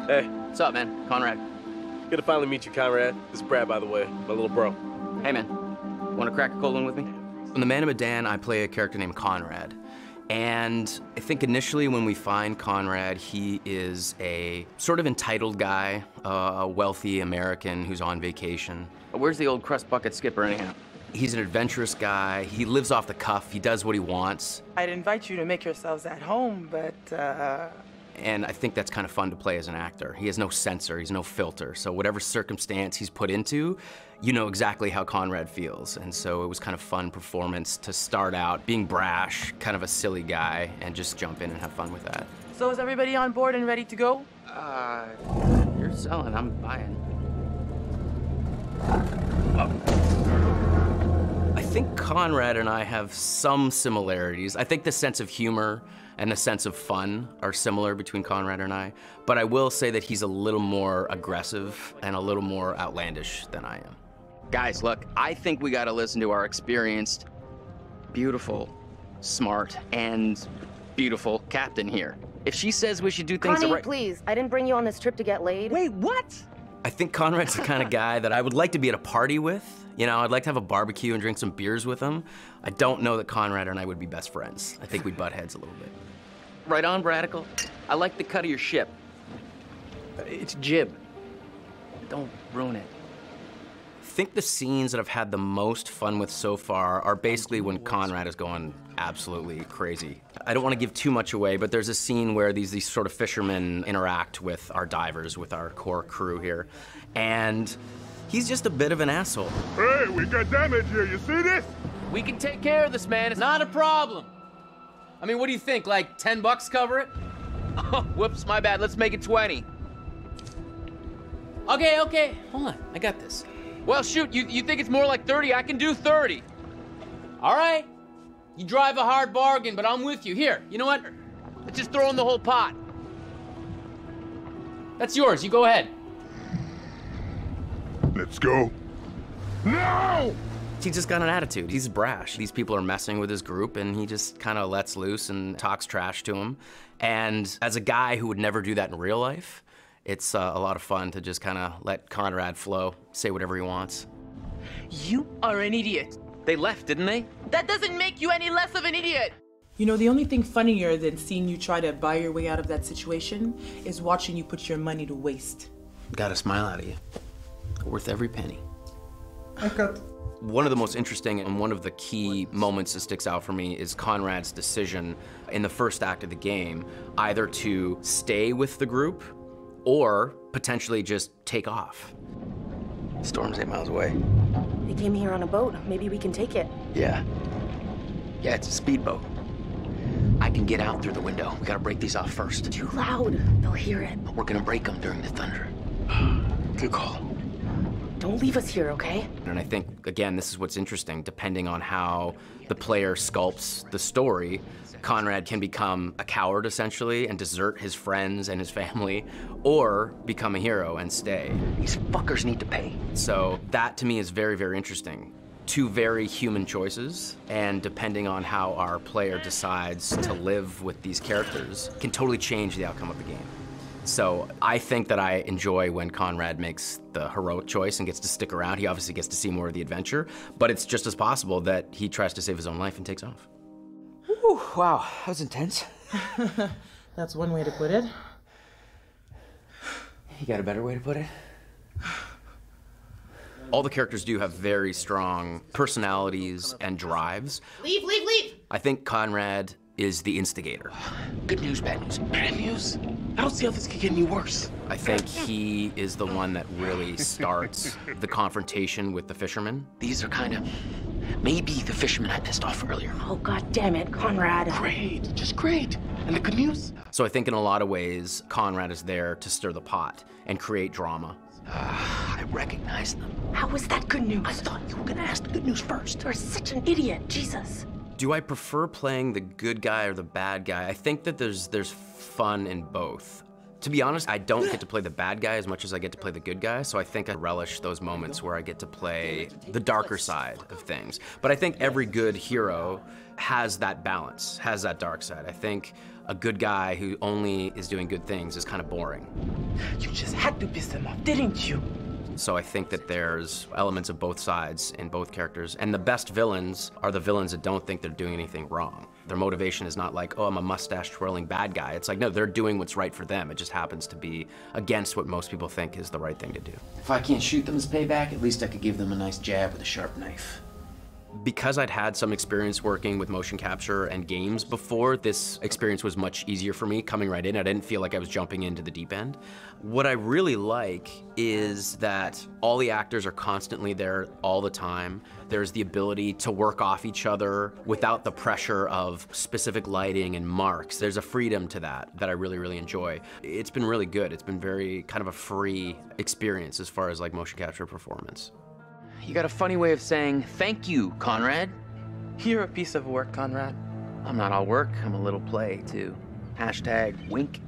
Hey. What's up, man? Conrad. Good to finally meet you, Conrad. This is Brad, by the way, my little bro. Hey, man. Want to crack a cold one with me? In The Man of Medan, I play a character named Conrad. And I think initially when we find Conrad, he is a sort of entitled guy, a wealthy American who's on vacation. Where's the old crust bucket skipper anyhow? He's an adventurous guy. He lives off the cuff. He does what he wants. I'd invite you to make yourselves at home, but And I think that's kind of fun to play as an actor. He has no censor, he's no filter. So whatever circumstance he's put into, you know exactly how Conrad feels. And so it was kind of fun performance to start out being brash, kind of a silly guy, and just jump in and have fun with that. So is everybody on board and ready to go? You're selling, I'm buying. I think Conrad and I have some similarities. I think the sense of humor and the sense of fun are similar between Conrad and I, but I will say that he's a little more aggressive and a little more outlandish than I am. Guys, look, I think we gotta listen to our experienced, beautiful, smart, and beautiful captain here. If she says we should do things Connie, the right— please, I didn't bring you on this trip to get laid. Wait, what? I think Conrad's the kind of guy that I would like to be at a party with. You know, I'd like to have a barbecue and drink some beers with him. I don't know that Conrad and I would be best friends. I think we'd butt heads a little bit. Right on, Bradical. I like the cut of your ship. It's jib. Don't ruin it. I think the scenes that I've had the most fun with so far are basically when Conrad is going absolutely crazy. I don't want to give too much away, but there's a scene where these sort of fishermen interact with our divers, with our core crew here, and he's just a bit of an asshole. Hey, we got damage here, you see this? We can take care of this, man. It's not a problem. I mean, what do you think, like 10 bucks cover it? Oh, whoops, my bad. Let's make it 20. Okay. Hold on, I got this. Well, shoot, you think it's more like 30? I can do 30. All right. You drive a hard bargain, but I'm with you. Here, you know what? Let's just throw in the whole pot. That's yours. You go ahead. Let's go. No! He's just got an attitude. He's brash. These people are messing with his group, and he just kind of lets loose and talks trash to them. And as a guy who would never do that in real life, it's a lot of fun to just kind of let Conrad flow, say whatever he wants. You are an idiot. They left, didn't they? That doesn't make you any less of an idiot. You know, the only thing funnier than seeing you try to buy your way out of that situation is watching you put your money to waste. Got a smile out of you. Worth every penny. I cut. One of the most interesting and one of the key moments that sticks out for me is Conrad's decision in the first act of the game, either to stay with the group or potentially just take off. Storm's 8 miles away. They came here on a boat. Maybe we can take it. Yeah, it's a speedboat. I can get out through the window. We gotta break these off first. Too loud. They'll hear it. But we're gonna break them during the thunder. Good call. Don't leave us here, okay? And I think, again, this is what's interesting. Depending on how the player sculpts the story, Conrad can become a coward, essentially, and desert his friends and his family, or become a hero and stay. These fuckers need to pay. So that, to me, is very, very interesting. Two very human choices, and depending on how our player decides to live with these characters, can totally change the outcome of the game. So I think that I enjoy when Conrad makes the heroic choice and gets to stick around. He obviously gets to see more of the adventure, but it's just as possible that he tries to save his own life and takes off. Whew, wow, that was intense. That's one way to put it. You got a better way to put it? All the characters do have very strong personalities and drives. Leave! I think Conrad is the instigator. Good news, bad news. Bad news? I don't see how this could get any worse. I think he is the one that really starts the confrontation with the fishermen. These are kind of maybe the fishermen I pissed off earlier. Oh, God damn it, Conrad. Great, just great. And the good news? So I think in a lot of ways, Conrad is there to stir the pot and create drama. I recognize them. How is that good news? I thought you were gonna ask the good news first. You're such an idiot, Jesus. Do I prefer playing the good guy or the bad guy? I think that there's fun in both. To be honest, I don't get to play the bad guy as much as I get to play the good guy, so I think I relish those moments where I get to play the darker side of things. But I think every good hero has that balance, has that dark side. I think a good guy who only is doing good things is kind of boring. You just had to piss them off, didn't you? So I think that there's elements of both sides in both characters. And the best villains are the villains that don't think they're doing anything wrong. Their motivation is not like, oh, I'm a mustache twirling bad guy. It's like, no, they're doing what's right for them. It just happens to be against what most people think is the right thing to do. If I can't shoot them as payback, at least I could give them a nice jab with a sharp knife. Because I'd had some experience working with motion capture and games before, this experience was much easier for me coming right in. I didn't feel like I was jumping into the deep end. What I really like is that all the actors are constantly there all the time. There's the ability to work off each other without the pressure of specific lighting and marks. There's a freedom to that I really, really enjoy. It's been really good. It's been very kind of a free experience as far as like motion capture performance. You got a funny way of saying thank you, Conrad. You're a piece of work, Conrad. I'm not all work, I'm a little play, too. Hashtag wink.